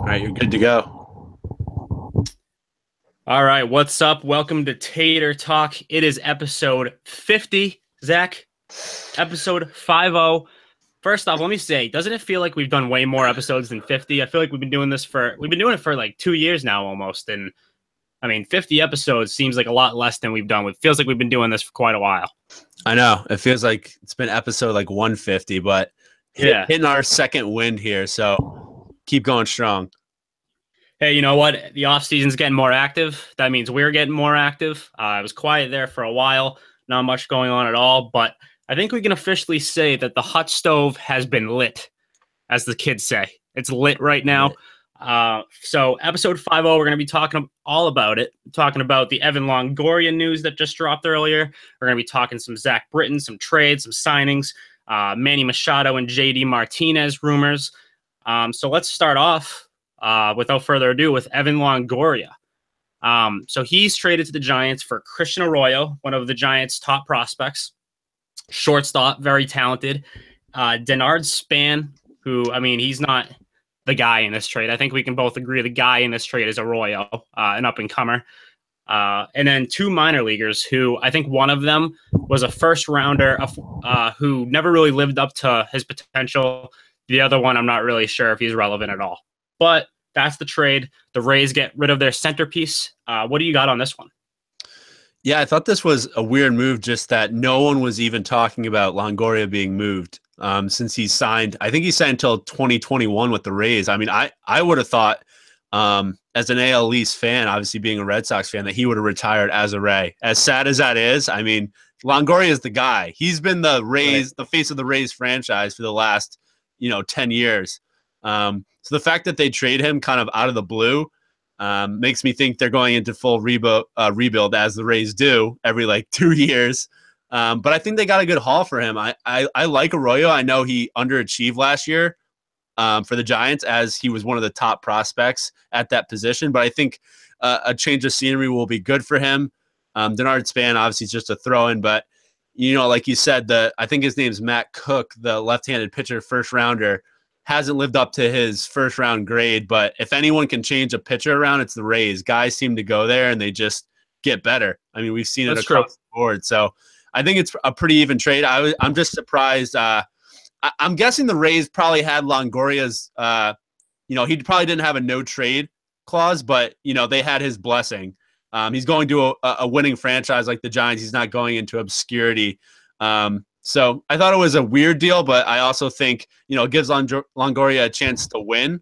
All right, you're good to go. All right, what's up? Welcome to Tater Talk. It is episode 50, Zach. Episode 50. First off, let me say, doesn't it feel like we've done way more episodes than 50? I feel like we've been doing it for like 2 years now almost. And I mean, 50 episodes seems like a lot less than we've done. It feels like we've been doing this for quite a while. I know it feels like it's been episode like 150, but Yeah. hitting our second wind here, so keep going strong. Hey, you know what? The off season's getting more active. That means we're getting more active. I was quiet there for a while, not much going on at all, but I think we can officially say that the hot stove has been lit, as the kids say. It's lit right now. Lit. So episode 50, we're going to be talking all about it, talking about the Evan Longoria news that just dropped earlier. We're going to be talking some Zach Britton, some trades, some signings, Manny Machado and JD Martinez rumors. So let's start off without further ado with Evan Longoria. So he's traded to the Giants for Christian Arroyo, one of the Giants' top prospects, shortstop, very talented. Denard Span, who, I mean, he's not the guy in this trade. I think we can both agree the guy in this trade is Arroyo, an up-and-comer. And then two minor leaguers who I think one of them was a first rounder who never really lived up to his potential. The other one, I'm not really sure if he's relevant at all. But that's the trade. The Rays get rid of their centerpiece. What do you got on this one? Yeah, I thought this was a weird move, just that no one was even talking about Longoria being moved since he signed. I think he signed until 2021 with the Rays. I mean, I would have thought as an AL East fan, obviously being a Red Sox fan, that he would have retired as a Ray. As sad as that is, I mean, Longoria is the guy. He's been the Rays, the face of the Rays franchise for the last, 10 years. So the fact that they trade him kind of out of the blue makes me think they're going into full rebuild as the Rays do every like 2 years. But I think they got a good haul for him. I like Arroyo. I know he underachieved last year for the Giants as he was one of the top prospects at that position. But I think a change of scenery will be good for him. Denard Span obviously is just a throw-in, but like you said, I think his name's Matt Cook, the left-handed pitcher, first rounder, hasn't lived up to his first round grade. But if anyone can change a pitcher around, it's the Rays. Guys seem to go there and they just get better. I mean, we've seen it across the board. So I think it's a pretty even trade. I'm just surprised. I'm guessing the Rays probably had Longoria's, he probably didn't have a no trade clause, but, they had his blessing. He's going to a winning franchise like the Giants. He's not going into obscurity. So I thought it was a weird deal, but I also think, it gives Longoria a chance to win.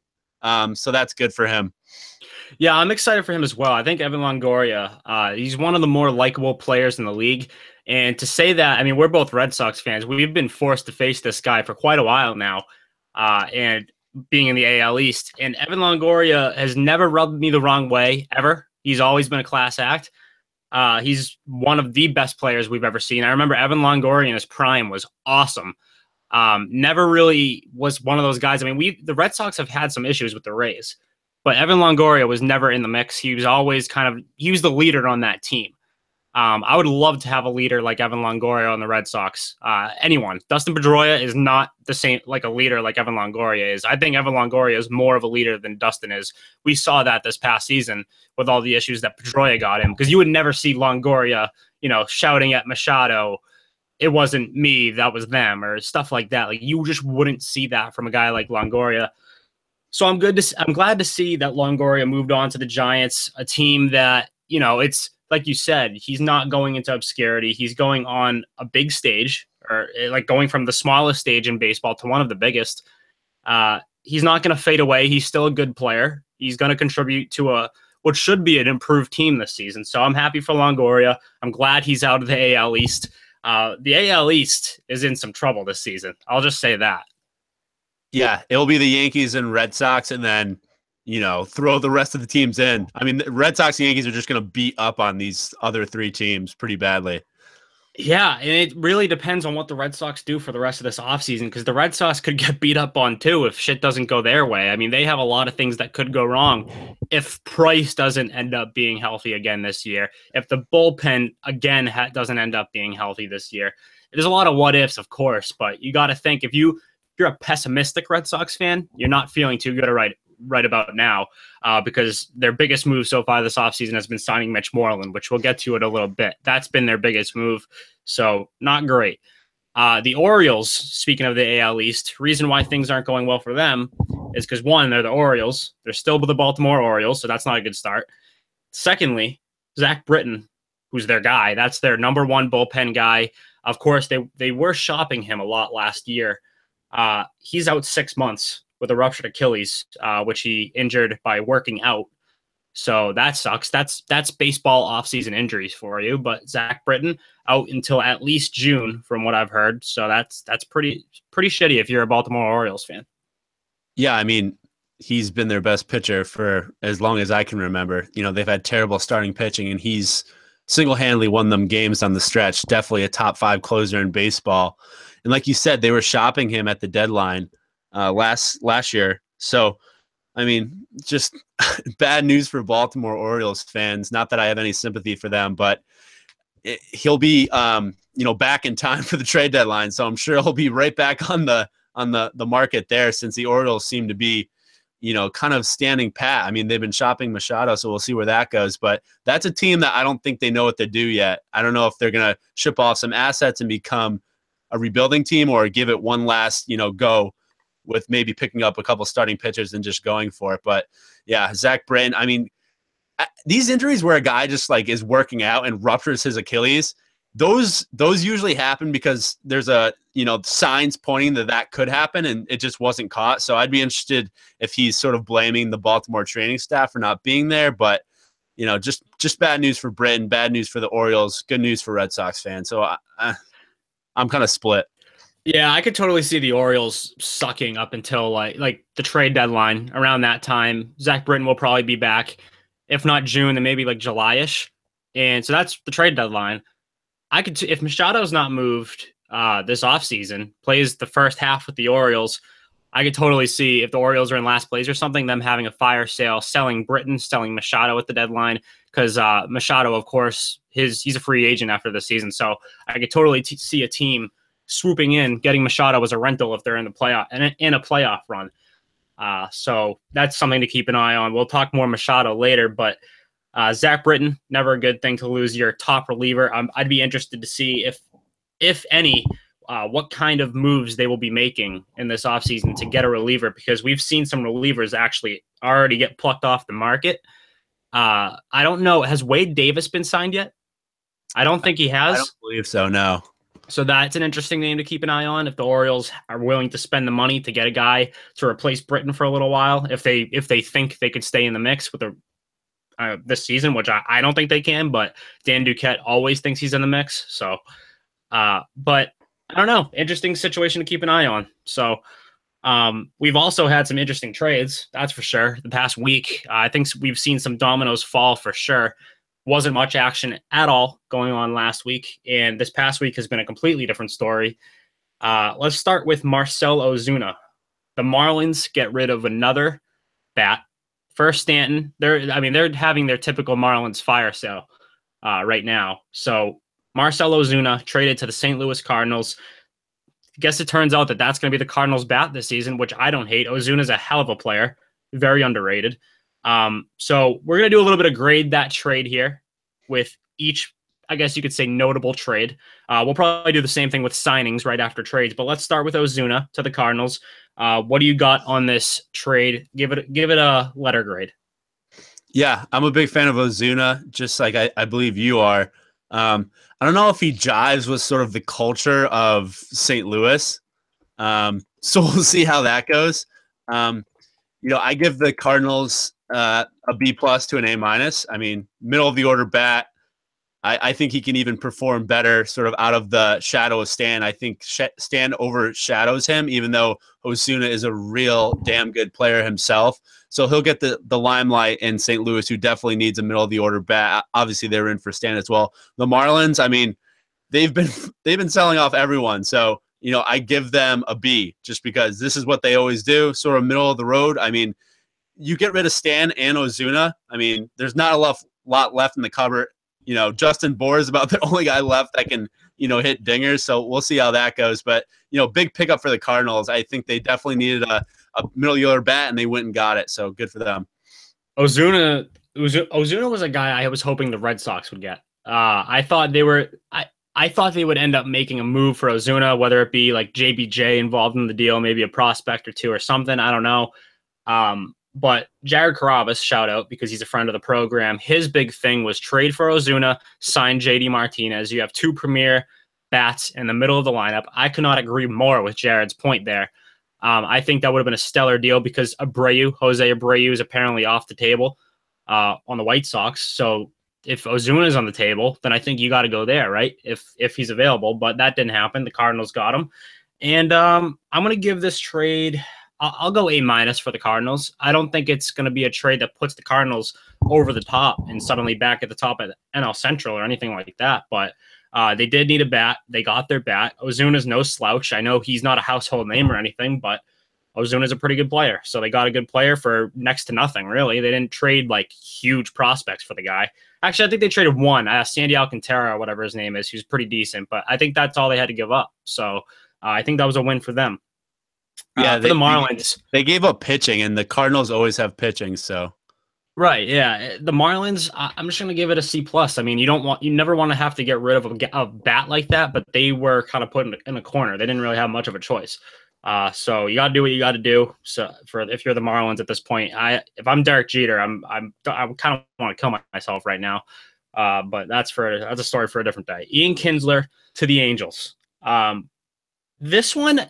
So that's good for him. Yeah, I'm excited for him as well. I think Evan Longoria, he's one of the more likable players in the league. And to say that, I mean, we're both Red Sox fans. We've been forced to face this guy for quite a while now, and being in the AL East. And Evan Longoria has never rubbed me the wrong way, ever. He's always been a class act. He's one of the best players we've ever seen. I remember Evan Longoria in his prime was awesome. Never really was one of those guys. I mean, the Red Sox have had some issues with the Rays, but Evan Longoria was never in the mix. He was always he was the leader on that team. I would love to have a leader like Evan Longoria on the Red Sox. Anyone. Dustin Pedroia is not the same, like a leader like Evan Longoria is. I think Evan Longoria is more of a leader than Dustin is. We saw that this past season with all the issues that Pedroia got him, because you would never see Longoria, shouting at Machado, "It wasn't me, that was them," or stuff like that. Like, you just wouldn't see that from a guy like Longoria. So I'm glad to see that Longoria moved on to the Giants, a team that, it's like you said, he's not going into obscurity. He's going on a big stage, or like going from the smallest stage in baseball to one of the biggest. He's not going to fade away. He's still a good player. He's going to contribute to what should be an improved team this season. So I'm happy for Longoria. I'm glad he's out of the AL East. The AL East is in some trouble this season. I'll just say that. Yeah, it'll be the Yankees and Red Sox, and then throw the rest of the teams in. I mean, the Red Sox and Yankees are just going to beat up on these other three teams pretty badly. Yeah, and it really depends on what the Red Sox do for the rest of this offseason, because the Red Sox could get beat up on too if shit doesn't go their way. I mean, they have a lot of things that could go wrong if Price doesn't end up being healthy again this year, if the bullpen again doesn't end up being healthy this year. There's a lot of what ifs, of course, but you got to think if you're a pessimistic Red Sox fan, you're not feeling too good right about now, because their biggest move so far this offseason has been signing Mitch Moreland, which we'll get to in a little bit. That's been their biggest move, so not great. The Orioles, speaking of the AL East, reason why things aren't going well for them is because, one, they're the Orioles. They're still the Baltimore Orioles, so that's not a good start. Secondly, Zach Britton, who's their guy. That's their number one bullpen guy. Of course, they were shopping him a lot last year. He's out 6 months with a ruptured Achilles, which he injured by working out. So that sucks. That's baseball offseason injuries for you. But Zach Britton out until at least June, from what I've heard. So that's pretty shitty if you're a Baltimore Orioles fan. Yeah, I mean, he's been their best pitcher for as long as I can remember. You know, they've had terrible starting pitching, and he's single-handedly won them games on the stretch. Definitely a top 5 closer in baseball. And like you said, they were shopping him at the deadline last year. So, I mean, just bad news for Baltimore Orioles fans. Not that I have any sympathy for them, but he'll be, back in time for the trade deadline. So I'm sure he'll be right back on the market there, since the Orioles seem to be, kind of standing pat. I mean, they've been shopping Machado, so we'll see where that goes. But that's a team that I don't think they know what to do yet. I don't know if they're going to ship off some assets and become a rebuilding team, or give it one last, go with maybe picking up a couple starting pitchers and just going for it. But yeah, Zach Britton, I mean, these injuries where a guy just like is working out and ruptures his Achilles, those usually happen because there's signs pointing that could happen, and it just wasn't caught. So I'd be interested if he's sort of blaming the Baltimore training staff for not being there. But just bad news for Britton, bad news for the Orioles, good news for Red Sox fans. So I'm kind of split. Yeah, I could totally see the Orioles sucking up until like the trade deadline. Around that time, Zach Britton will probably be back. If not June, then maybe like July-ish. And so that's the trade deadline. If Machado's not moved this offseason, plays the first half with the Orioles, I could totally see, if the Orioles are in last place or something, them having a fire sale, selling Britton, selling Machado at the deadline, because Machado, of course, he's a free agent after the season. So I could totally see a team swooping in, getting Machado as a rental if they're in the playoff and in a playoff run. So that's something to keep an eye on. We'll talk more Machado later, but Zach Britton, never a good thing to lose your top reliever. I'd be interested to see if any, what kind of moves they will be making in this offseason to get a reliever, because we've seen some relievers actually already get plucked off the market. I don't know. Has Wade Davis been signed yet? I don't think he has. I don't believe so, no. So that's an interesting name to keep an eye on. If the Orioles are willing to spend the money to get a guy to replace Britton for a little while, if they think they could stay in the mix with this season, which I don't think they can, but Dan Duquette always thinks he's in the mix. So, but I don't know. Interesting situation to keep an eye on. So, we've also had some interesting trades, that's for sure. The past week, I think we've seen some dominoes fall for sure. Wasn't much action at all going on last week, and this past week has been a completely different story. Let's start with Marcell Ozuna. The Marlins get rid of another bat. First Stanton. They're having their typical Marlins fire sale right now. So Marcell Ozuna traded to the St. Louis Cardinals. I guess it turns out that's going to be the Cardinals' bat this season, which I don't hate. Ozuna's a hell of a player, very underrated. So we're going to do a little bit of grade that trade here with each, I guess you could say, notable trade. We'll probably do the same thing with signings right after trades, but let's start with Ozuna to the Cardinals. What do you got on this trade? Give it a letter grade. Yeah, I'm a big fan of Ozuna, just like I believe you are. I don't know if he jives with sort of the culture of St. Louis. So we'll see how that goes. I give the Cardinals a B+ to an A-. I mean, middle of the order bat. I think he can even perform better sort of out of the shadow of Stan. I think Stan overshadows him, even though Ozuna is a real damn good player himself. So he'll get the limelight in St. Louis, who definitely needs a middle of the order bat. Obviously, they're in for Stan as well. The Marlins, I mean, they've been selling off everyone. So, I give them a B just because this is what they always do, sort of middle of the road. I mean, you get rid of Stan and Ozuna. I mean, there's not a lot left in the cupboard Justin Bohr is about the only guy left that can, hit dingers. So we'll see how that goes. But, big pickup for the Cardinals. I think they definitely needed a middle-order bat, and they went and got it. So good for them. Ozuna was a guy I was hoping the Red Sox would get. I thought they would end up making a move for Ozuna, whether it be like JBJ involved in the deal, maybe a prospect or two or something. I don't know. But Jared Carrabis, shout out because he's a friend of the program. His big thing was trade for Ozuna, sign JD Martinez. You have two premier bats in the middle of the lineup. I could not agree more with Jared's point there. I think that would have been a stellar deal because Jose Abreu is apparently off the table on the White Sox. So if Ozuna is on the table, then I think you got to go there, right? If he's available, but that didn't happen. The Cardinals got him. And I'm going to give this trade, I'll go A- for the Cardinals. I don't think it's going to be a trade that puts the Cardinals over the top and suddenly back at the top of NL Central or anything like that. But they did need a bat. They got their bat. Ozuna's no slouch. I know he's not a household name or anything, but Ozuna's a pretty good player. So they got a good player for next to nothing, really. They didn't trade like huge prospects for the guy. Actually, I think they traded one, Sandy Alcantara, or whatever his name is, who's pretty decent. But I think that's all they had to give up. So I think that was a win for them. Yeah, for the Marlins, they gave up pitching, and the Cardinals always have pitching. So, right, yeah, the Marlins. I'm just gonna give it a C+. I mean, you never want to have to get rid of a bat like that, but they were kind of put in a corner. They didn't really have much of a choice. So you got to do what you got to do. So if you're the Marlins at this point, if I'm Derek Jeter, I kind of want to kill myself right now. But that's a story for a different day. Ian Kinsler to the Angels. This one,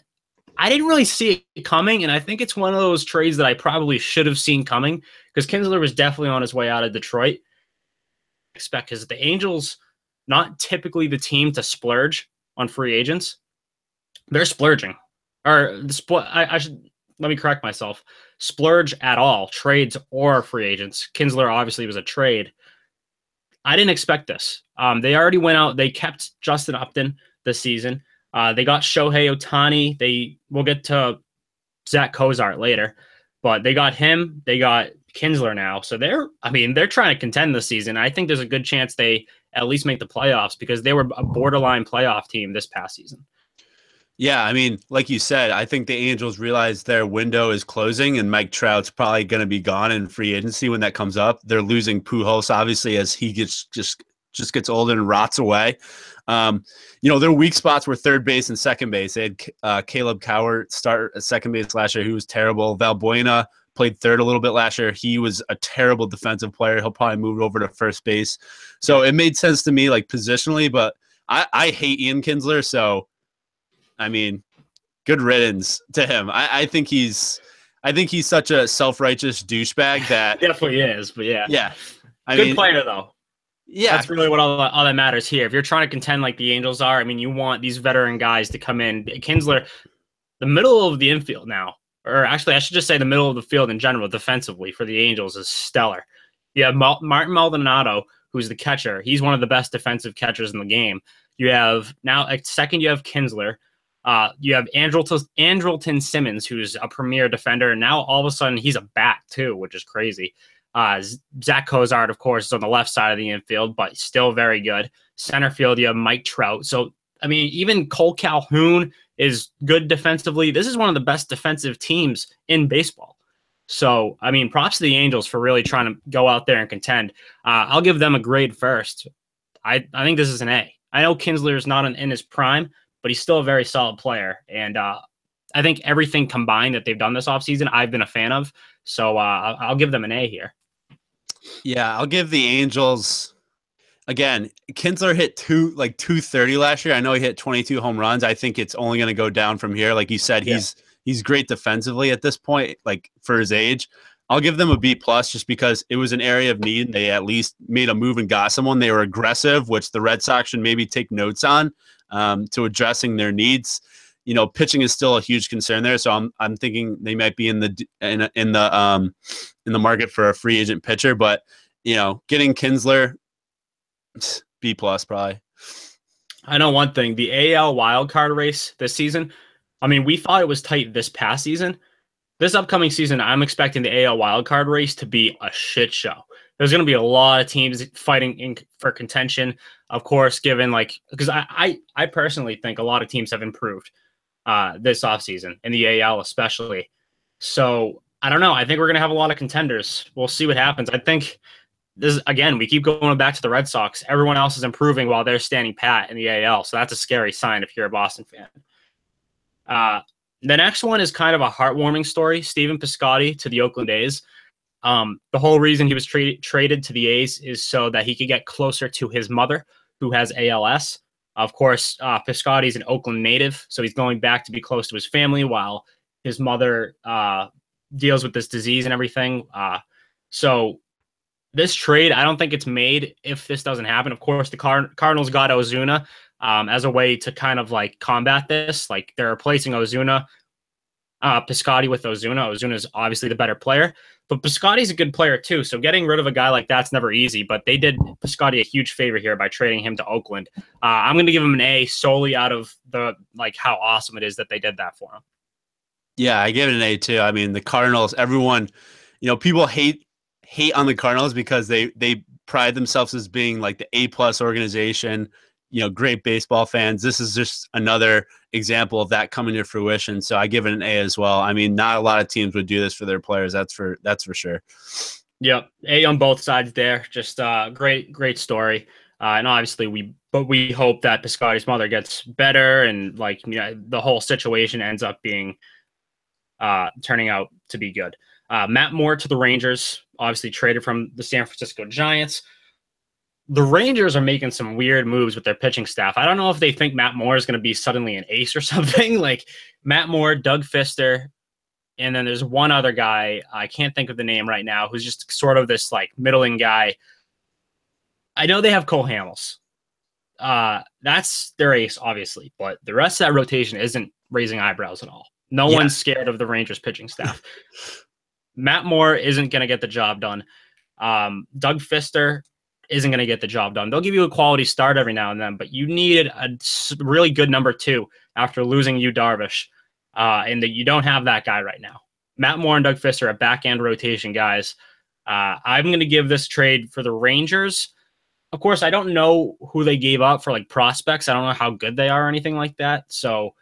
I didn't really see it coming, and I think it's one of those trades that I probably should have seen coming because Kinsler was definitely on his way out of Detroit. Because the Angels, not typically the team to splurge on free agents, they're splurging. Or I should let me correct myself. Splurge at all, trades or free agents. Kinsler obviously was a trade. I didn't expect this. They already went out. They kept Justin Upton this season. They got Shohei Ohtani. We'll get to Zach Cozart later, but they got him. They got Kinsler now. So they're trying to contend this season. I think there's a good chance they at least make the playoffs because they were a borderline playoff team this past season. Yeah, I mean, like you said, I think the Angels realize their window is closing and Mike Trout's probably going to be gone in free agency when that comes up. They're losing Pujols, obviously, as he just gets older and rots away. Their weak spots were third base and second base. They had Caleb Cowart start at second base last year, who was terrible. Valbuena played third a little bit last year. He was a terrible defensive player. He'll probably move over to first base. So it made sense to me, like positionally, but I hate Ian Kinsler, so I mean, good riddance to him. I think he's such a self-righteous douchebag that definitely is. But yeah, good player though. Yeah, that's really what all that matters here. If you're trying to contend like the Angels are, I mean, you want these veteran guys to come in. Kinsler, the middle of the infield now, or actually, I should just say the middle of the field in general, defensively for the Angels is stellar. You have Martin Maldonado, who's the catcher. He's one of the best defensive catchers in the game. You have now at second, you have Kinsler. You have Andrelton Simmons, who's a premier defender, and now all of a sudden he's a bat too, which is crazy. Zach Cozart, of course, is on the left side of the infield, but still very good. Center field, you have Mike Trout. So, I mean, even Cole Calhoun is good defensively. This is one of the best defensive teams in baseball. So, I mean, props to the Angels for really trying to go out there and contend. I'll give them a grade first. I think this is an A. I know Kinsler is not in his prime, but he's still a very solid player. And I think everything combined that they've done this offseason, I've been a fan of. So I'll give them an A here. Yeah, I'll give the Angels, again, Kinsler hit 230 last year. I know he hit 22 home runs. I think it's only going to go down from here. Like you said, he's great defensively at this point, like for his age. I'll give them a B+ just because it was an area of need. They at least made a move and got someone. They were aggressive, which the Red Sox should maybe take notes on to addressing their needs. Pitching is still a huge concern there. So I'm thinking they might be in the market for a free agent pitcher, but getting Kinsler, B+ probably. I know one thing, the AL wildcard race this season, I mean, we thought it was tight this past season. This upcoming season, I'm expecting the AL wildcard race to be a shit show there's going to be a lot of teams fighting for contention. Of course, given because I personally think a lot of teams have improved this offseason in the AL especially. So I don't know. I think we're going to have a lot of contenders. We'll see what happens. I think this again, we keep going back to the Red Sox. Everyone else is improving while they're standing pat in the AL. So that's a scary sign if you're a Boston fan. The next one is kind of a heartwarming story. Stephen Piscotty to the Oakland A's. The whole reason he was traded to the A's is so that he could get closer to his mother, who has ALS. Of course, Piscotty is an Oakland native, so he's going back to be close to his family while his mother deals with this disease and everything. So this trade, I don't think it's made if this doesn't happen. Of course, the Cardinals got Ozuna as a way to kind of combat this. They're replacing Ozuna, Piscotty with Ozuna. Ozuna is obviously the better player, but Piscotty's a good player too. So getting rid of a guy like that's never easy, but they did Piscotty a huge favor here by trading him to Oakland. I'm going to give him an A solely out of the how awesome it is that they did that for him. Yeah, I give it an A too. I mean, the Cardinals, everyone, people hate on the Cardinals because they pride themselves as being the A+ organization, great baseball fans. This is just another example of that coming to fruition. So I give it an A as well. I mean, not a lot of teams would do this for their players. That's for sure. Yep. A on both sides there. Just great story. And obviously we hope that Piscotty's mother gets better and the whole situation ends up being turning out to be good. Matt Moore to the Rangers, obviously traded from the San Francisco Giants. The Rangers are making some weird moves with their pitching staff. I don't know if they think Matt Moore is going to be suddenly an ace or something. Matt Moore, Doug Fister, and then there's one other guy, I can't think of the name right now, who's just sort of this middling guy. I know they have Cole Hamels. That's their ace, obviously, but the rest of that rotation isn't raising eyebrows at all. No one's scared of the Rangers pitching staff. Matt Moore isn't going to get the job done. Doug Fister isn't going to get the job done. They'll give you a quality start every now and then, but you needed a really good number 2 after losing Yu Darvish, and that you don't have that guy right now. Matt Moore and Doug Fister are back-end rotation guys. I'm going to give this trade for the Rangers. Of course, I don't know who they gave up for prospects. I don't know how good they are or anything like that. So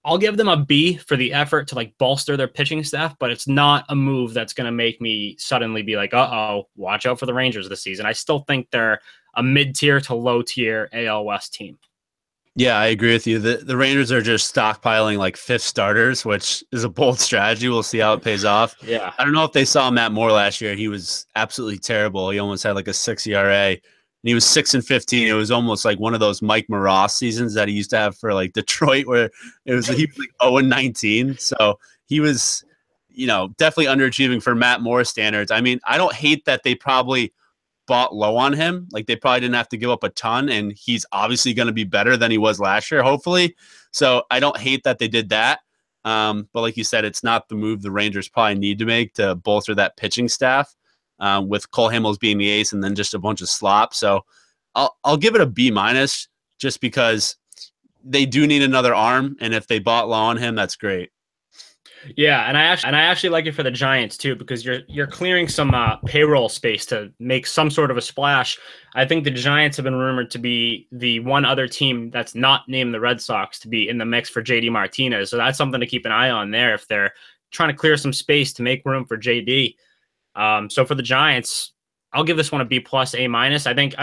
I'll give them a B for the effort to bolster their pitching staff, but it's not a move that's going to make me suddenly be uh-oh, watch out for the Rangers this season. I still think they're a mid-tier to low-tier AL West team. Yeah, I agree with you. The Rangers are just stockpiling 5th starters, which is a bold strategy. We'll see how it pays off. Yeah. I don't know if they saw Matt Moore last year. He was absolutely terrible. He almost had a 6 ERA. And he was 6-15. It was almost like one of those Mike Moross seasons that he used to have for Detroit, where he was 0-19. So he was, definitely underachieving for Matt Moore standards. I mean, I don't hate that they probably bought low on him. They probably didn't have to give up a ton, and he's obviously going to be better than he was last year, hopefully. So I don't hate that they did that. But like you said, it's not the move the Rangers probably need to make to bolster that pitching staff. With Cole Hamels being the ace and then just a bunch of slop. So I'll give it a B- just because they do need another arm. And if they bought low on him, that's great. Yeah, and I actually like it for the Giants too, because you're clearing some payroll space to make some sort of a splash. I think the Giants have been rumored to be the one other team that's not named the Red Sox to be in the mix for JD Martinez. So that's something to keep an eye on there if they're trying to clear some space to make room for JD. So for the Giants, I'll give this one a B+, A-. I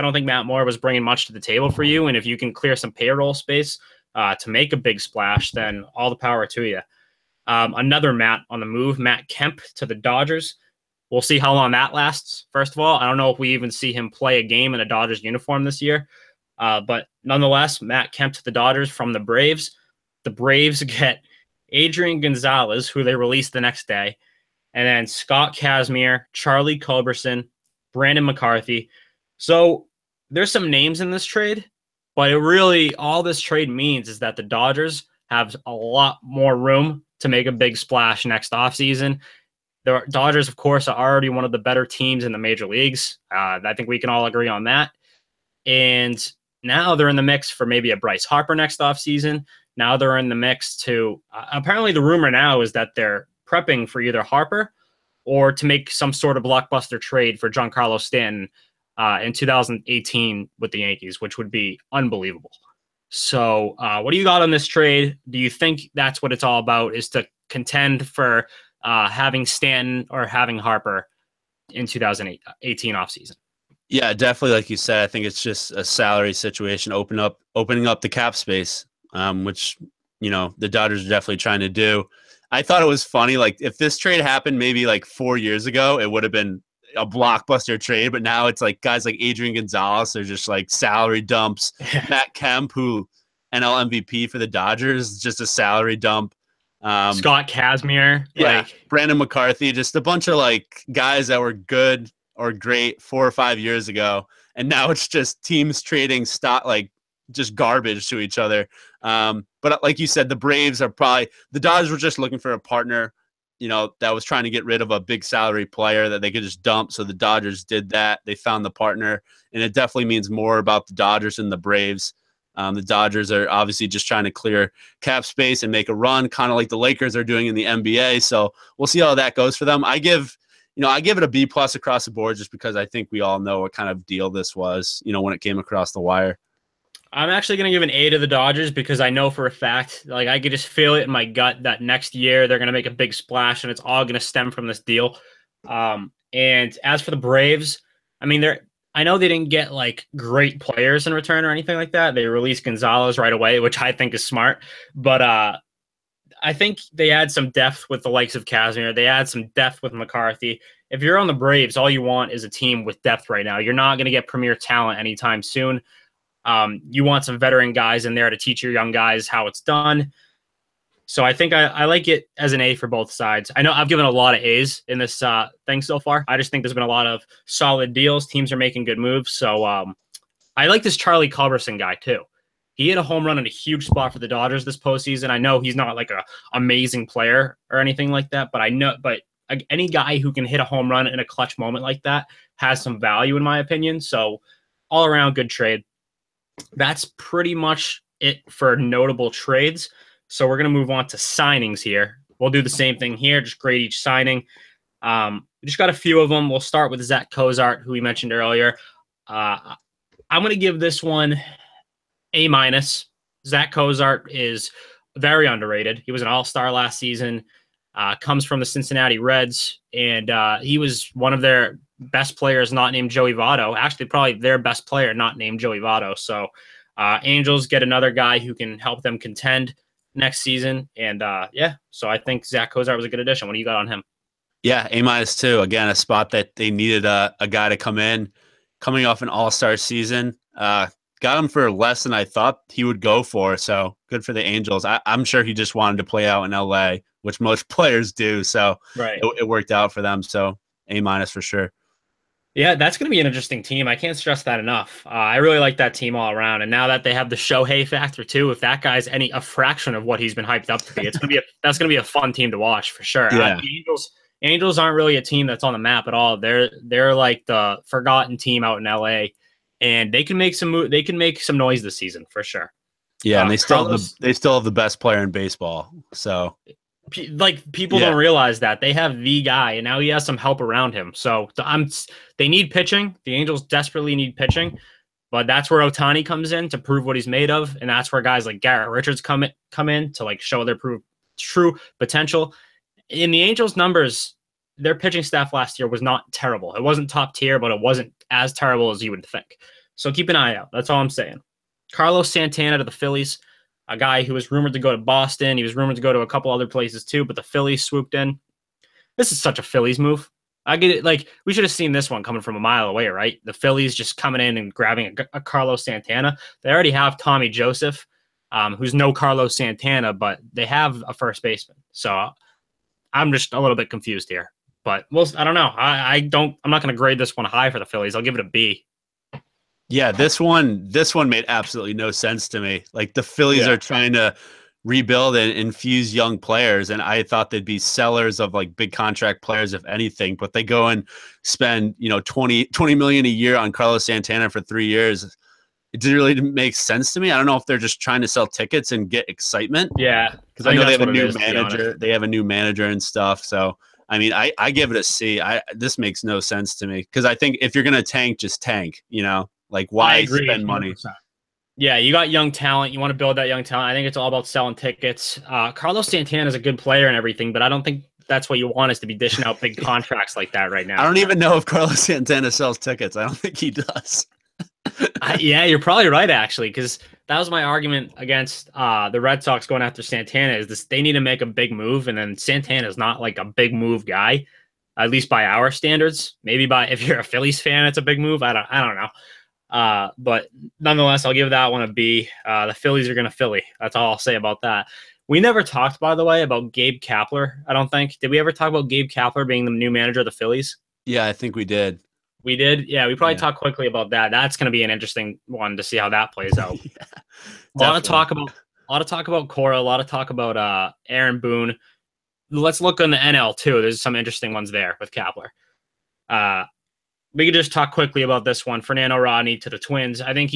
don't think Matt Moore was bringing much to the table for you. And if you can clear some payroll space to make a big splash, then all the power to you. Another Matt on the move, Matt Kemp to the Dodgers. We'll see how long that lasts. First of all, I don't know if we even see him play a game in a Dodgers uniform this year. But nonetheless, Matt Kemp to the Dodgers from the Braves. The Braves get Adrian Gonzalez, who they released the next day, and then Scott Kazmir, Charlie Culberson, Brandon McCarthy. So there's some names in this trade, but all this trade means is that the Dodgers have a lot more room to make a big splash next offseason. The Dodgers, of course, are already one of the better teams in the major leagues. I think we can all agree on that. And now they're in the mix for maybe a Bryce Harper next offseason. Now they're in the mix to apparently the rumor now is that they're prepping for either Harper or to make some sort of blockbuster trade for Giancarlo Stanton in 2018 with the Yankees, which would be unbelievable. So what do you got on this trade? Do you think that's what it's all about, is to contend for having Stanton or having Harper in 2018 offseason? Yeah, definitely. Like you said, I think it's just a salary situation, opening up the cap space, which, the Dodgers are definitely trying to do. I thought it was funny. Like, if this trade happened maybe like 4 years ago, it would have been a blockbuster trade. But now it's like guys like Adrian Gonzalez are just like salary dumps. Matt Kemp, who NL MVP for the Dodgers, just a salary dump. Scott Kazmir, Yeah, Brandon McCarthy, just a bunch of like guys that were good or great 4 or 5 years ago, and now it's just teams trading stock, like just garbage to each other. But like you said, the Dodgers were just looking for a partner, that was trying to get rid of a big salary player that they could just dump. So the Dodgers did that. They found the partner, and it definitely means more about the Dodgers than the Braves. The Dodgers are obviously just trying to clear cap space and make a run, kind of like the Lakers are doing in the NBA. So we'll see how that goes for them. I give it a B+ across the board, just because I think we all know what kind of deal this was, when it came across the wire. I'm actually going to give an A to the Dodgers, because I know for a fact, like, I could just feel it in my gut that next year they're going to make a big splash, and it's all going to stem from this deal. And as for the Braves, I mean, I know they didn't get like great players in return or anything like that. They released Gonzalez right away, which I think is smart. But I think they add some depth with the likes of Kazmir. They add some depth with McCarthy. If you're on the Braves, all you want is a team with depth right now. You're not going to get premier talent anytime soon. You want some veteran guys in there to teach your young guys how it's done. So I think I like it as an A for both sides. I know I've given a lot of A's in this thing so far. I just think there's been a lot of solid deals. Teams are making good moves. So I like this Charlie Culberson guy too. He hit a home run in a huge spot for the Dodgers this postseason. I know he's not like a amazing player or anything like that, but any guy who can hit a home run in a clutch moment like that has some value, in my opinion. So all around good trade. That's pretty much it for notable trades. So we're going to move on to signings here. We'll do the same thing here, just grade each signing. We just got a few of them. We'll start with Zach Cozart, who we mentioned earlier. I'm going to give this one A-. Zach Cozart is very underrated. He was an all-star last season, comes from the Cincinnati Reds, and he was one of their best players not named Joey Votto. Actually, probably their best player not named Joey Votto. So Angels get another guy who can help them contend next season. And so I think Zach Cozart was a good addition. What do you got on him? Yeah, A- too. Again, a spot that they needed a guy to come in, coming off an all-star season. Got him for less than I thought he would go for. So good for the Angels. I'm sure he just wanted to play out in LA, which most players do. So right. it worked out for them. So A- for sure. Yeah, that's going to be an interesting team. I can't stress that enough. I really like that team all around. And now that they have the Shohei factor too, if that guy's a fraction of what he's been hyped up to be, that's going to be a fun team to watch for sure. Yeah. The Angels aren't really a team that's on the map at all. They're like the forgotten team out in LA, and they can make some noise this season for sure. Yeah, and they still have the best player in baseball. So people don't realize that they have the guy, and now he has some help around him. So they need pitching. The Angels desperately need pitching, but that's where Ohtani comes in to prove what he's made of, and that's where guys like Garrett Richards come in to like show their true potential. In the Angels' numbers, their pitching staff last year was not terrible. It wasn't top tier, but it wasn't as terrible as you would think. So keep an eye out. That's all I'm saying. Carlos Santana to the Phillies, a guy who was rumored to go to Boston. He was rumored to go to a couple other places too, but the Phillies swooped in. This is such a Phillies move. I get it. Like, we should have seen this one coming from a mile away, right? The Phillies just coming in and grabbing a Carlos Santana. They already have Tommy Joseph, who's no Carlos Santana, but they have a first baseman. So I'm just a little bit confused here. But I don't know. I'm not going to grade this one high for the Phillies. I'll give it a B. Yeah, this one made absolutely no sense to me. Like, the Phillies are trying to rebuild and infuse young players, and I thought they'd be sellers of like big contract players, if anything, but they go and spend 20 million a year on Carlos Santana for 3 years. It didn't really make sense to me. I don't know if they're just trying to sell tickets and get excitement. Yeah, because I know they have a new manager. They have a new manager and stuff. So I mean, I give it a C. This makes no sense to me because I think if you're gonna tank, just tank. You know, like I why agree spend money? 100%. Yeah, you got young talent. You want to build that young talent. I think it's all about selling tickets. Carlos Santana is a good player and everything, but I don't think that's what you want is to be dishing out big contracts like that right I now. don't even know if Carlos Santana sells tickets. I don't think he does. Yeah, you're probably right, actually, because that was my argument against the Red Sox going after Santana is this they need to make a big move, and then Santana is not like a big move guy, at least by our standards. Maybe by if you're a Phillies fan, it's a big move. I don't know. But nonetheless, I'll give that one a B. The Phillies are going to Philly. That's all I'll say about that. We never talked, by the way, about Gabe Kapler. I don't think. Did we ever talk about Gabe Kapler being the new manager of the Phillies? Yeah, I think we did. We did. Yeah, we probably Yeah. talked quickly about that. That's going to be an interesting one to see how that plays out. Yeah, A lot of definitely. talk about Cora. A lot of talk about Aaron Boone. Let's look on the NL too. There's some interesting ones there with Kapler. We could just talk quickly about this one. Fernando Rodney to the Twins. I think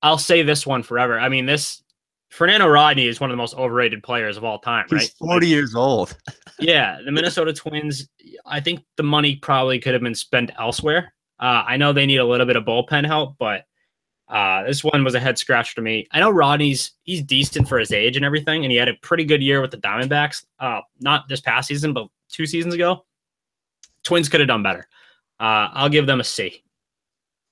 I'll say this one forever. I mean, this Fernando Rodney is one of the most overrated players of all time, right? He's 40 years old. Yeah, the Minnesota Twins. I think the money probably could have been spent elsewhere. I know they need a little bit of bullpen help, but this one was a head scratch to me. I know he's decent for his age and everything, and he had a pretty good year with the Diamondbacks. Not this past season, but 2 seasons ago. Twins could have done better. I'll give them a C.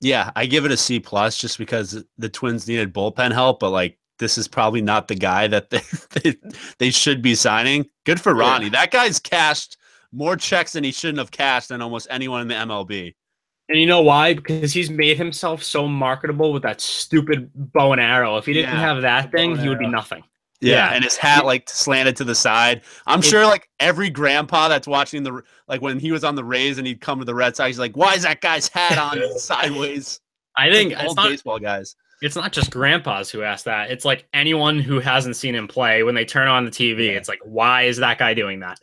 Yeah, I give it a C plus just because the Twins needed bullpen help, but like this is probably not the guy that they should be signing. Good for Ronnie. Yeah. That guy's cashed more checks than he shouldn't have cashed than almost anyone in the MLB. And you know why? Because he's made himself so marketable with that stupid bow and arrow. If he didn't have that thing, he would be nothing. Yeah, and his hat like slanted to the side. I'm sure like every grandpa that's watching like when he was on the Rays and he'd come to the Red Sox, he's like, "Why is that guy's hat on sideways?" I think like old baseball guys. It's not just grandpas who ask that. It's like anyone who hasn't seen him play when they turn on the TV. Yeah. It's like, why is that guy doing that?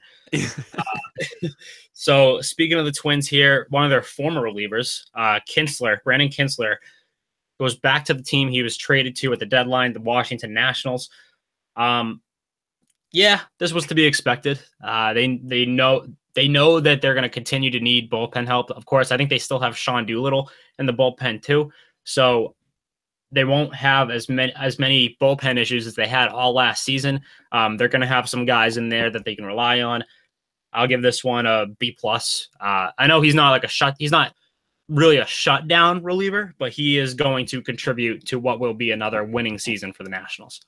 So speaking of the Twins here, one of their former relievers, Brandon Kinsler, goes back to the team he was traded to at the deadline, the Washington Nationals. Yeah, this was to be expected. They know that they're going to continue to need bullpen help. Of course, I think they still have Sean Doolittle in the bullpen too, so they won't have as many bullpen issues as they had all last season. They're going to have some guys in there that they can rely on. I'll give this one a B plus. I know he's not really a shutdown reliever, but he is going to contribute to what will be another winning season for the Nationals.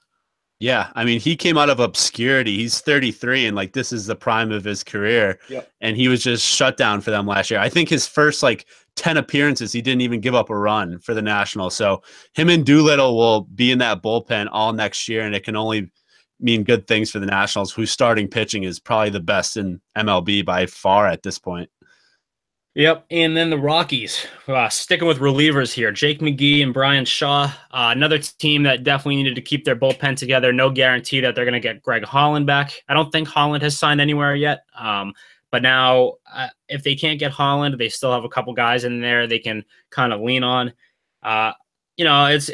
Yeah, I mean, he came out of obscurity. He's 33, and like this is the prime of his career. Yep. And he was just shut down for them last year. I think his first like 10 appearances, he didn't even give up a run for the Nationals. So him and Doolittle will be in that bullpen all next year, and it can only mean good things for the Nationals, whose starting pitching is probably the best in MLB by far at this point. Yep, and then the Rockies, sticking with relievers here, Jake McGee and Brian Shaw, another team that definitely needed to keep their bullpen together. No guarantee that they're going to get Greg Holland back. I don't think Holland has signed anywhere yet, but now if they can't get Holland, they still have a couple guys in there they can kind of lean on. It's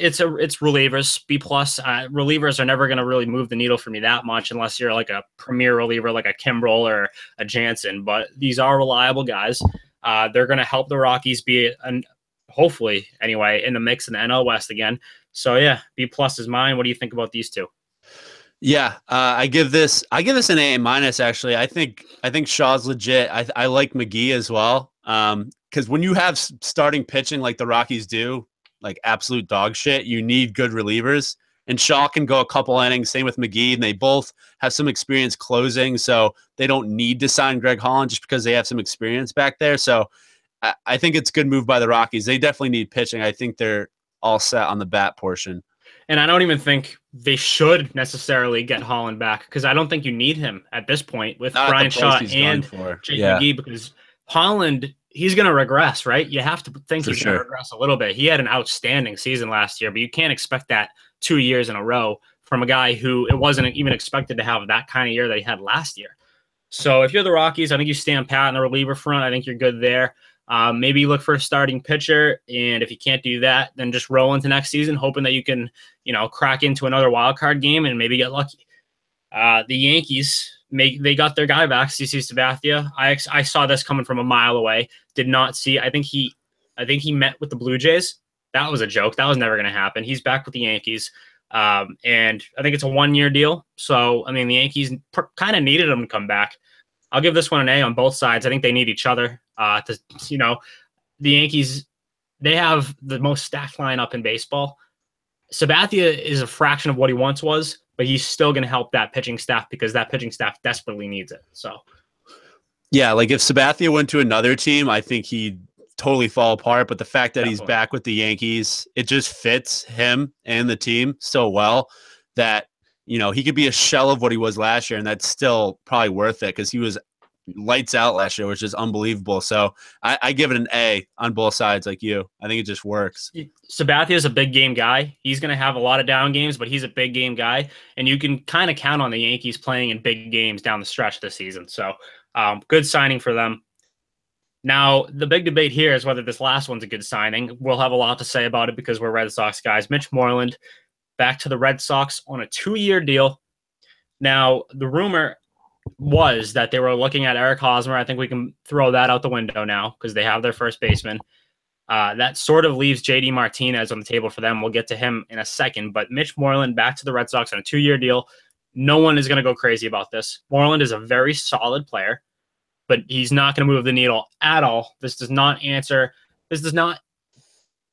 relievers, B plus. Relievers are never going to really move the needle for me that much unless you're like a premier reliever like a Kimbrel or a Jansen, but these are reliable guys. They're going to help the Rockies be, hopefully anyway, in the mix in the NL West again. So yeah, B plus is mine. What do you think about these two? Yeah, I give this an A minus. Actually, I think Shaw's legit. I like McGee as well. Because when you have starting pitching like the Rockies do, like absolute dog shit, you need good relievers. And Shaw can go a couple innings. Same with McGee, and they both have some experience closing, so they don't need to sign Greg Holland just because they have some experience back there. So I think it's a good move by the Rockies. They definitely need pitching. I think they're all set on the bat portion. And I don't even think they should necessarily get Holland back because I don't think you need him at this point with Not Brian Shaw and Jake yeah. McGee because Holland, he's going to regress, right? You have to think For he's going to regress a little bit. He had an outstanding season last year, but you can't expect that 2 years in a row from a guy who it wasn't even expected to have that kind of year that he had last year. So if you're the Rockies, I think you stand pat on the reliever front. I think you're good there. Maybe look for a starting pitcher, and if you can't do that, then just roll into next season, hoping that you can, crack into another wild card game and maybe get lucky. The Yankees, they got their guy back, CC Sabathia. I saw this coming from a mile away. Did not see. I think he met with the Blue Jays. That was a joke. That was never going to happen. He's back with the Yankees. And I think it's a 1-year deal. So, I mean, the Yankees kind of needed him to come back. I'll give this one an A on both sides. I think they need each other. The Yankees, they have the most stacked lineup in baseball. Sabathia is a fraction of what he once was, but he's still going to help that pitching staff because that pitching staff desperately needs it. So, yeah, like if Sabathia went to another team, I think he'd totally fall apart. But the fact that he's back with the Yankees, it just fits him and the team so well that, he could be a shell of what he was last year, and that's still probably worth it because he was lights out last year, which is unbelievable. So I give it an A on both sides like you. I think it just works. Sabathia is a big game guy. He's going to have a lot of down games, but he's a big game guy, and you can kind of count on the Yankees playing in big games down the stretch this season. So good signing for them. Now, the big debate here is whether this last one's a good signing. We'll have a lot to say about it because we're Red Sox guys. Mitch Moreland back to the Red Sox on a 2-year deal. Now, the rumor was that they were looking at Eric Hosmer. I think we can throw that out the window now because they have their first baseman. That sort of leaves JD Martinez on the table for them. We'll get to him in a second. But Mitch Moreland back to the Red Sox on a 2-year deal. No one is going to go crazy about this. Moreland is a very solid player, but he's not going to move the needle at all. This does not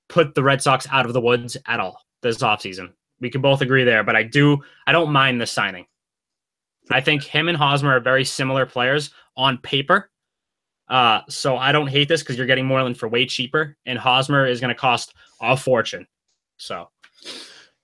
put the Red Sox out of the woods at all this offseason. We can both agree there, but I don't mind this signing. I think him and Hosmer are very similar players on paper. So I don't hate this because you're getting Moreland for way cheaper, and Hosmer is going to cost a fortune. So,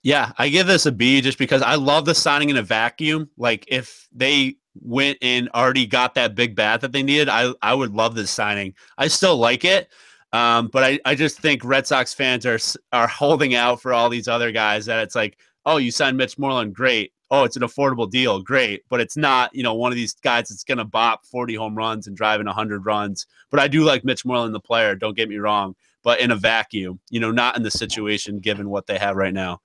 yeah, I give this a B just because I love the signing in a vacuum. Like if they went and already got that big bat that they needed, I would love this signing. I still like it. But I just think Red Sox fans are holding out for all these other guys that it's like, oh, you signed Mitch Moreland, great. Oh, it's an affordable deal, great. But it's not, one of these guys that's going to bop 40 home runs and drive in 100 runs. But I do like Mitch Moreland, the player, don't get me wrong. But in a vacuum, not in the situation given what they have right now.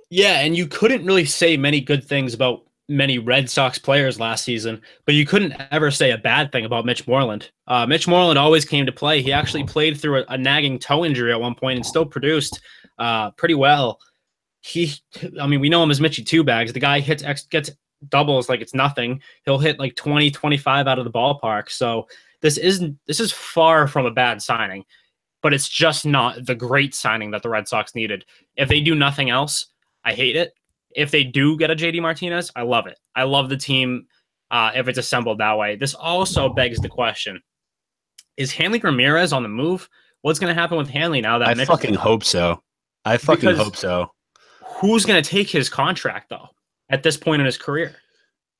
Yeah, and you couldn't really say many good things about many Red Sox players last season, but you couldn't ever say a bad thing about Mitch Moreland. Mitch Moreland always came to play. He actually played through a nagging toe injury at one point and still produced pretty well. We know him as Mitchie Two Bags. The guy gets doubles like it's nothing. He'll hit like 20, 25 out of the ballpark. So this is far from a bad signing, but it's just not the great signing that the Red Sox needed. If they do nothing else, I hate it. If they do get a JD Martinez, I love it. I love the team if it's assembled that way. This also begs the question, is Hanley Ramirez on the move? What's going to happen with Hanley now that I fucking hope so. I fucking hope so. Who's going to take his contract, though, at this point in his career?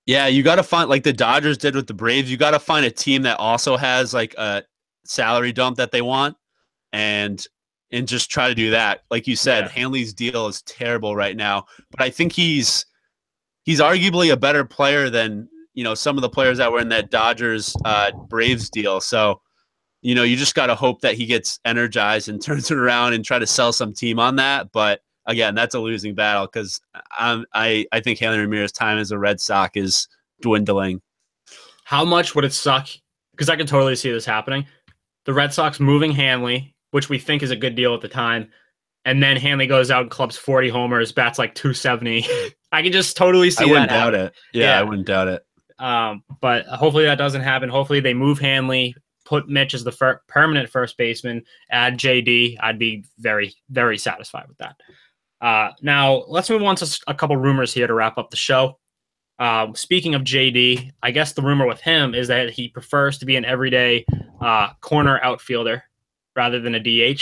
Yeah, you got to find, like the Dodgers did with the Braves, you got to find a team that also has like a salary dump that they want and just try to do that. Like you said, yeah. Hanley's deal is terrible right now, but I think he's arguably a better player than, some of the players that were in that Dodgers Braves deal. So, you just got to hope that he gets energized and turns it around and try to sell some team on that. But again, that's a losing battle because I think Hanley Ramirez's time as a Red Sox is dwindling. How much would it suck? Because I can totally see this happening. The Red Sox moving Hanley, which we think is a good deal at the time, and then Hanley goes out and clubs 40 homers, bats like 270. I can just totally see that. I wouldn't doubt it. Yeah, I wouldn't doubt it. But hopefully that doesn't happen. Hopefully they move Hanley, put Mitch as the permanent first baseman, add JD. I'd be very, very satisfied with that. Now, let's move on to a couple rumors here to wrap up the show. Speaking of JD, I guess the rumor with him is that he prefers to be an everyday corner outfielder rather than a DH.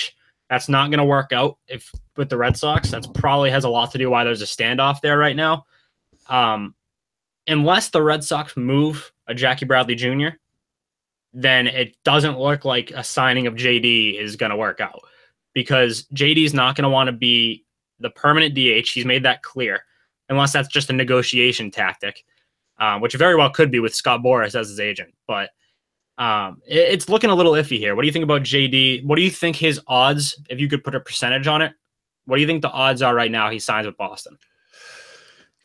That's not going to work out with the Red Sox. That's probably has a lot to do why there's a standoff there right now. Unless the Red Sox move a Jackie Bradley Jr., then it doesn't look like a signing of JD is going to work out because JD is not going to want to be the permanent DH. He's made that clear, unless that's just a negotiation tactic, which very well could be with Scott Boras as his agent. But it's looking a little iffy here. What do you think about JD? What do you think his odds, if you could put a percentage on it, what do you think the odds are right now he signs with Boston?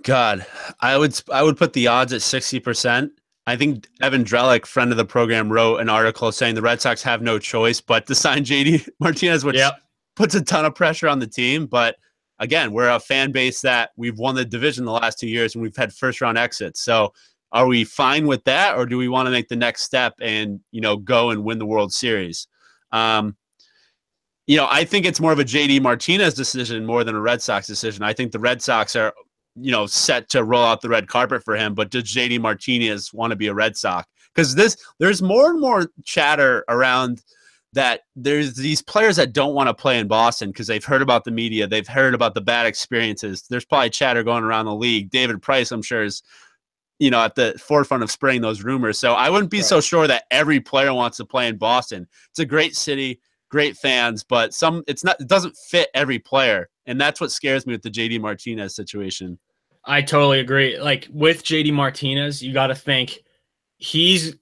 God, I would put the odds at 60%. I think Evan Drellick, friend of the program, wrote an article saying the Red Sox have no choice but to sign JD Martinez, which Yep. puts a ton of pressure on the team. But again, we're a fan base that we've won the division the last 2 years and we've had first round exits. So are we fine with that, or do we want to make the next step and go and win the World Series? Um, I think it's more of a JD Martinez decision more than a Red Sox decision. I think the Red Sox are, set to roll out the red carpet for him. But does JD Martinez want to be a Red Sox? Because there's more and more chatter around that there's these players that don't want to play in Boston because they've heard about the media, they've heard about the bad experiences. There's probably chatter going around the league. David Price, I'm sure, is at the forefront of spreading those rumors. So I wouldn't be so sure that every player wants to play in Boston. It's a great city, great fans, but it doesn't fit every player. And that's what scares me with the JD Martinez situation. I totally agree. Like with JD Martinez, you got to think he's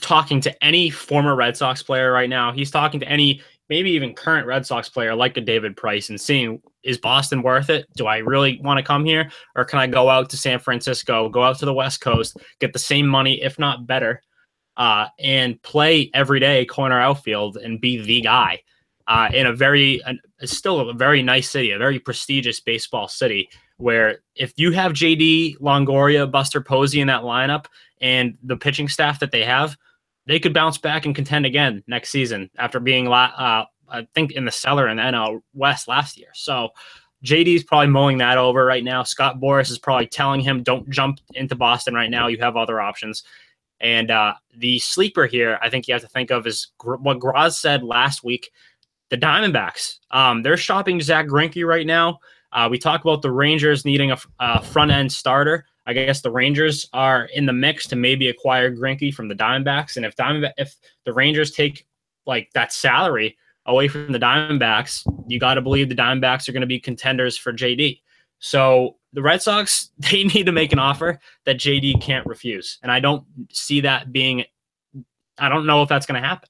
talking to any former Red Sox player right now. He's talking to any, maybe even current Red Sox player like a David Price and seeing, is Boston worth it? Do I really want to come here? Or can I go out to San Francisco, go out to the West Coast, get the same money, if not better, and play every day corner outfield and be the guy in still a very nice city, a very prestigious baseball city, where if you have JD, Longoria, Buster Posey in that lineup and the pitching staff that they have, they could bounce back and contend again next season after being, I think, in the cellar in the NL West last year. So JD's probably mulling that over right now. Scott Boras is probably telling him, don't jump into Boston right now. You have other options. And the sleeper here, I think you have to think of is what Graz said last week, the Diamondbacks. They're shopping Zach Greinke right now. We talk about the Rangers needing a front-end starter. I guess the Rangers are in the mix to maybe acquire Greinke from the Diamondbacks. And if the Rangers take like that salary away from the Diamondbacks, you got to believe the Diamondbacks are going to be contenders for JD. So the Red Sox, they need to make an offer that JD can't refuse. And I don't see that being – I don't know if that's going to happen.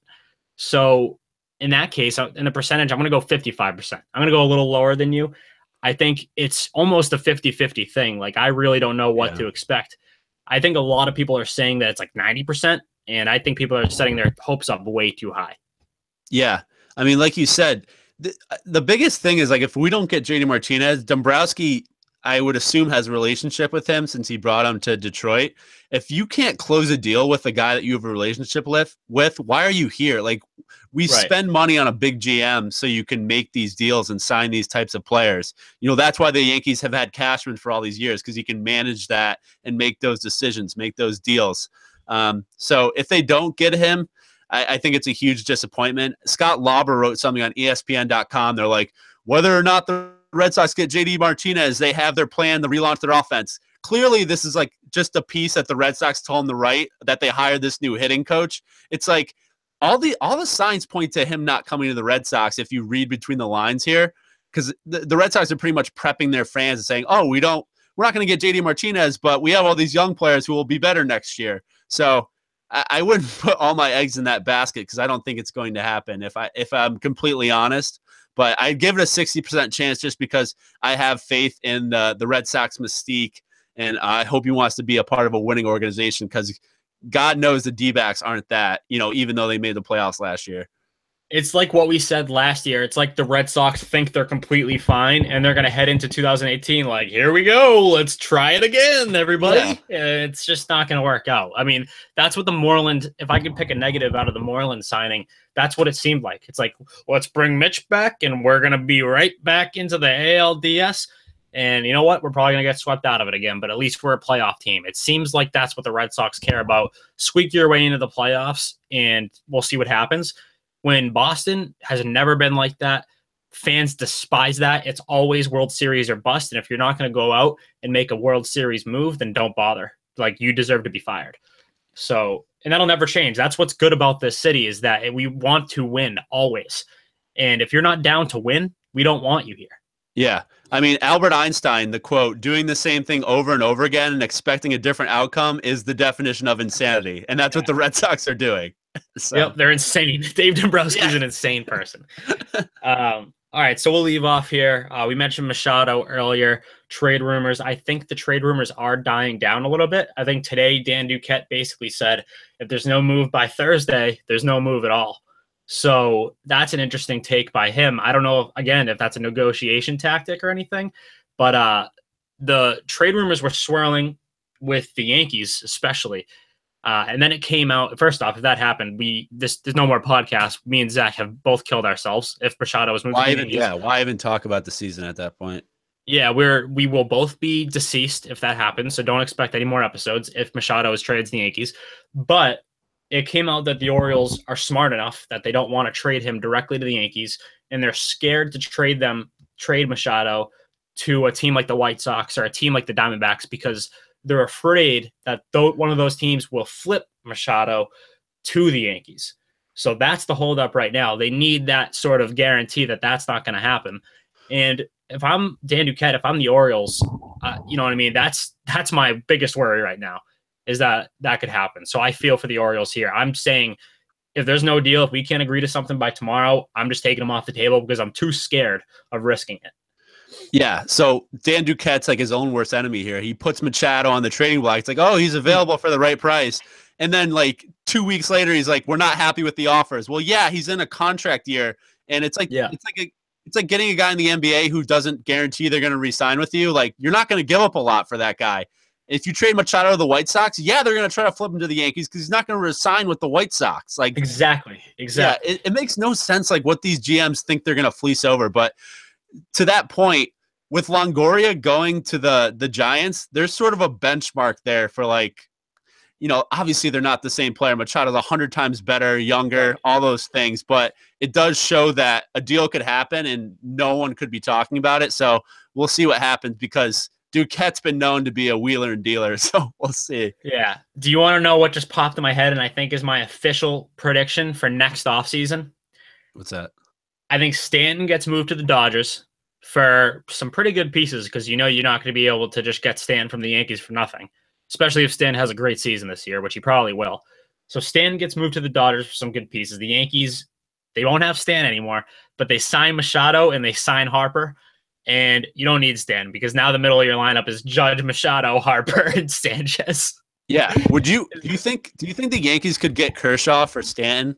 So in that case, in the percentage, I'm going to go 55%. I'm going to go a little lower than you. I think it's almost a 50-50 thing. Like, I really don't know what to expect. I think a lot of people are saying that it's like 90%, and I think people are setting their hopes up way too high. Yeah. I mean, like you said, the biggest thing is, like, if we don't get JD Martinez, Dombrowski, I would assume, has a relationship with him since he brought him to Detroit. If you can't close a deal with a guy that you have a relationship with, why are you here? Like, we spend money on a big GM so you can make these deals and sign these types of players. That's why the Yankees have had Cashman for all these years, because you can manage that and make those decisions, make those deals. So if they don't get him, I think it's a huge disappointment. Scott Lauber wrote something on ESPN.com. They're like, whether or not the Red Sox get JD Martinez, they have their plan to relaunch their offense. Clearly, this is like just a piece that the Red Sox told them to write, that they hired this new hitting coach. It's like all the signs point to him not coming to the Red Sox if you read between the lines here, because the Red Sox are pretty much prepping their fans and saying, oh, we're not going to get JD Martinez, but we have all these young players who will be better next year. So I wouldn't put all my eggs in that basket, because I don't think it's going to happen, if I'm completely honest. But I'd give it a 60% chance just because I have faith in the Red Sox mystique, and I hope he wants to be a part of a winning organization, because God knows the D-backs aren't that, even though they made the playoffs last year. It's like what we said last year. It's like the Red Sox think they're completely fine, and they're going to head into 2018 like, here we go. Let's try it again, everybody. Yeah. It's just not going to work out. I mean, that's what the Moreland – if I could pick a negative out of the Moreland signing, that's what it seemed like. It's like, let's bring Mitch back, and we're going to be right back into the ALDS. And you know what? We're probably going to get swept out of it again, but at least we're a playoff team. It seems like that's what the Red Sox care about. Squeak your way into the playoffs, and we'll see what happens. When Boston has never been like that, fans despise that. It's always World Series or bust. And if you're not going to go out and make a World Series move, then don't bother. Like, you deserve to be fired. So, and that'll never change. That's what's good about this city, is that we want to win always. And if you're not down to win, we don't want you here. Yeah. I mean, Albert Einstein, the quote, doing the same thing over and over again and expecting a different outcome is the definition of insanity. And that's what the Red Sox are doing. So. Yep, they're insane. Dave Dombrowski's an insane person. All right, so we'll leave off here. We mentioned Machado earlier. trade rumors. I think the trade rumors are dying down a little bit. I think today Dan Duquette basically said, if there's no move by Thursday, there's no move at all. So that's an interesting take by him. I don't know, again, if that's a negotiation tactic or anything, but the trade rumors were swirling with the Yankees, especially. And then it came out. First off, if that happened, there's no more podcast. Me and Zach have both killed ourselves if Machado was moved to the Yankees. Yeah, why even talk about the season at that point? Yeah, we will both be deceased if that happens. So don't expect any more episodes if Machado is traded to the Yankees. But it came out that the Orioles are smart enough that they don't want to trade him directly to the Yankees, and they're scared to trade Machado to a team like the White Sox or a team like the Diamondbacks because they're afraid that one of those teams will flip Machado to the Yankees. So that's the holdup right now. They need that sort of guarantee that that's not going to happen. And if I'm Dan Duquette, if I'm the Orioles, you know what I mean? That's my biggest worry right now is that could happen. So I feel for the Orioles here. I'm saying if there's no deal, if we can't agree to something by tomorrow, I'm just taking them off the table because I'm too scared of risking it. Yeah, so Dan Duquette's like his own worst enemy here. He puts Machado on the trading block. It's like, oh, he's available for the right price. And then like 2 weeks later, he's like, we're not happy with the offers. Well, yeah, he's in a contract year. And it's like it's like getting a guy in the NBA who doesn't guarantee they're going to re-sign with you. Like, you're not going to give up a lot for that guy. If you trade Machado to the White Sox, yeah, they're going to try to flip him to the Yankees because he's not going to resign with the White Sox. Like, exactly. Yeah, it makes no sense like what these GMs think they're going to fleece over. But to that point, with Longoria going to the Giants, there's sort of a benchmark there for like, you know, obviously they're not the same player. Machado's 100 times better, younger, all those things. But it does show that a deal could happen and no one could be talking about it. So we'll see what happens because Duquette's been known to be a wheeler and dealer. So we'll see. Yeah. Do you want to know what just popped in my head and I think is my official prediction for next offseason? What's that? I think Stanton gets moved to the Dodgers for some pretty good pieces because you know you're not going to be able to just get Stanton from the Yankees for nothing, especially if Stanton has a great season this year, which he probably will. So Stanton gets moved to the Dodgers for some good pieces. The Yankees, they won't have Stanton anymore, but they sign Machado and they sign Harper, and you don't need Stanton because now the middle of your lineup is Judge, Machado, Harper, and Sanchez. Yeah. Do you think the Yankees could get Kershaw for Stanton?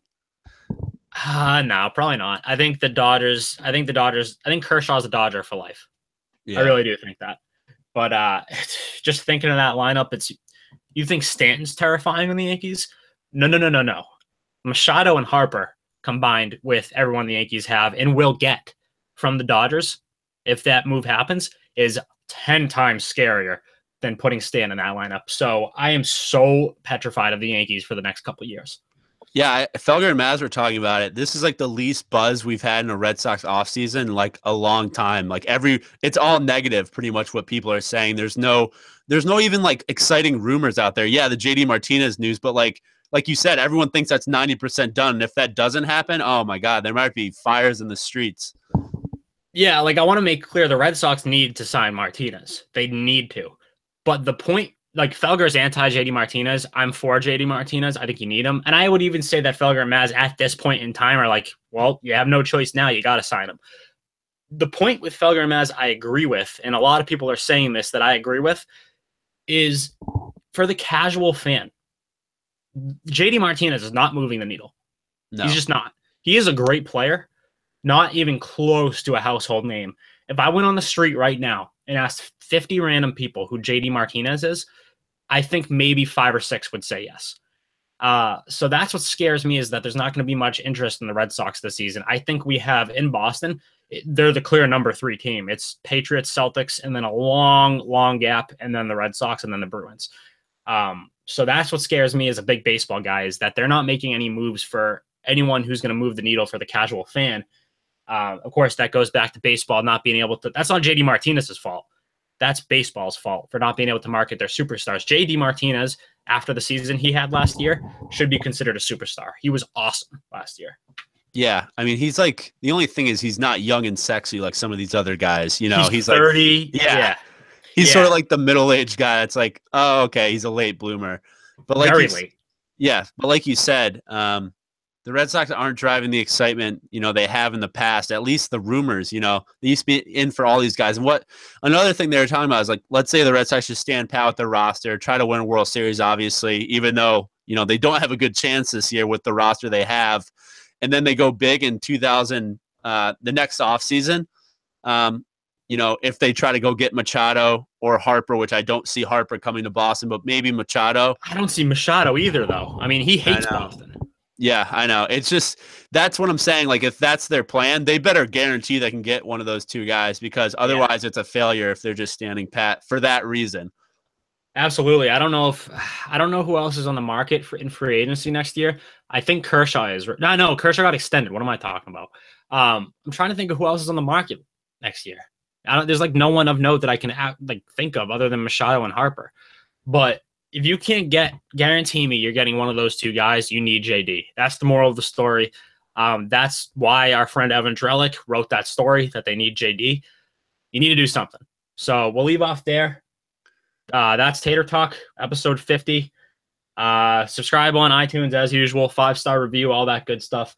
No, probably not. I think Kershaw's a Dodger for life. Yeah. I really do think that. But just thinking of that lineup, you think Stanton's terrifying on the Yankees? No. Machado and Harper combined with everyone the Yankees have and will get from the Dodgers, if that move happens, is 10 times scarier than putting Stan in that lineup. So I am so petrified of the Yankees for the next couple of years. Yeah, Felger and Maz were talking about it. This is like the least buzz we've had in a Red Sox offseason in like a long time. Like it's all negative, pretty much what people are saying. There's no even like exciting rumors out there. Yeah, the JD Martinez news, but like you said, everyone thinks that's 90% done. And if that doesn't happen, oh my God, there might be fires in the streets. Yeah, like I want to make clear the Red Sox need to sign Martinez. They need to. But the point, like Felger's anti-JD Martinez, I'm for JD Martinez. I think you need him. And I would even say that Felger and Maz at this point in time are like, well, you have no choice now. You got to sign him. The point with Felger and Maz I agree with, and a lot of people are saying this that I agree with, is for the casual fan, JD Martinez is not moving the needle. No. He's just not. He is a great player, not even close to a household name. If I went on the street right now and asked 50 random people who JD Martinez is, I think maybe 5 or 6 would say yes. So that's what scares me is that there's not going to be much interest in the Red Sox this season. I think we have in Boston, they're the clear number 3 team. It's Patriots, Celtics, and then a long, long gap, and then the Red Sox, and then the Bruins. So that's what scares me as a big baseball guy is that they're not making any moves for anyone who's going to move the needle for the casual fan. Of course, that goes back to baseball not being able to – that's not JD Martinez's fault. That's baseball's fault for not being able to market their superstars. JD Martinez, after the season he had last year, should be considered a superstar. He was awesome last year. Yeah, I mean, he's like – the only thing is he's not young and sexy like some of these other guys. You know, he's 30. Like, yeah. He's sort of like the middle-aged guy. It's like, oh, okay, he's a late bloomer. But like very late. Yeah, but like you said, the the Red Sox aren't driving the excitement, they have in the past, at least the rumors, they used to be in for all these guys. And another thing they were talking about is like, let's say the Red Sox just stand pat with their roster, try to win a World Series, obviously, even though, they don't have a good chance this year with the roster they have. And then they go big in the next offseason. If they try to go get Machado or Harper, which I don't see Harper coming to Boston, but maybe Machado. I don't see Machado either, though. I mean, he hates Boston. Yeah, I know. It's just, that's what I'm saying. Like, if that's their plan, they better guarantee they can get one of those two guys, because otherwise it's a failure if they're just standing pat for that reason. Absolutely. I don't know who else is on the market in free agency next year. I think Kershaw is. No, Kershaw got extended. What am I talking about? I'm trying to think of who else is on the market next year. There's like no one of note that I can think of other than Machado and Harper. But if you can't guarantee me you're getting one of those two guys, you need JD. That's the moral of the story. That's why our friend Evan Drellick wrote that story, that they need JD. You need to do something. So we'll leave off there. That's Tater Talk, episode 50. Subscribe on iTunes as usual, 5-star review, all that good stuff.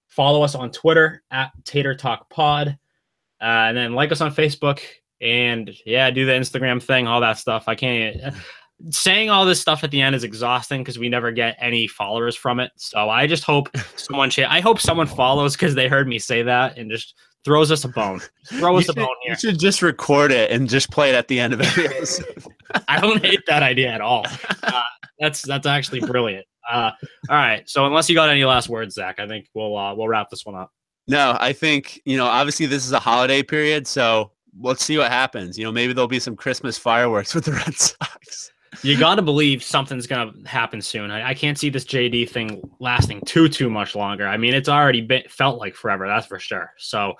Follow us on Twitter at Tater Talk Pod. And then like us on Facebook, and do the Instagram thing, all that stuff. I can't. Saying all this stuff at the end is exhausting because we never get any followers from it. So I just hope someone follows because they heard me say that and just throws us a bone. Throw us a bone here. You should just record it and just play it at the end of every episode. I don't hate that idea at all. That's actually brilliant. All right. So unless you got any last words, Zach, I think we'll wrap this one up. No, I think, obviously this is a holiday period, so let's see what happens. Maybe there'll be some Christmas fireworks with the Red Sox. You got to believe something's going to happen soon. I can't see this JD thing lasting too much longer. I mean, it's already felt like forever, that's for sure. So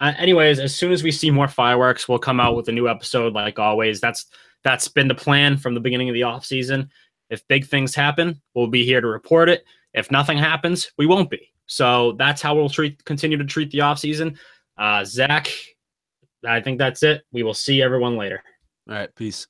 anyways, as soon as we see more fireworks, we'll come out with a new episode like always. That's been the plan from the beginning of the off season. If big things happen, we'll be here to report it. If nothing happens, we won't be. So that's how we'll continue to treat the off season. Zach, I think that's it. We will see everyone later. All right, peace.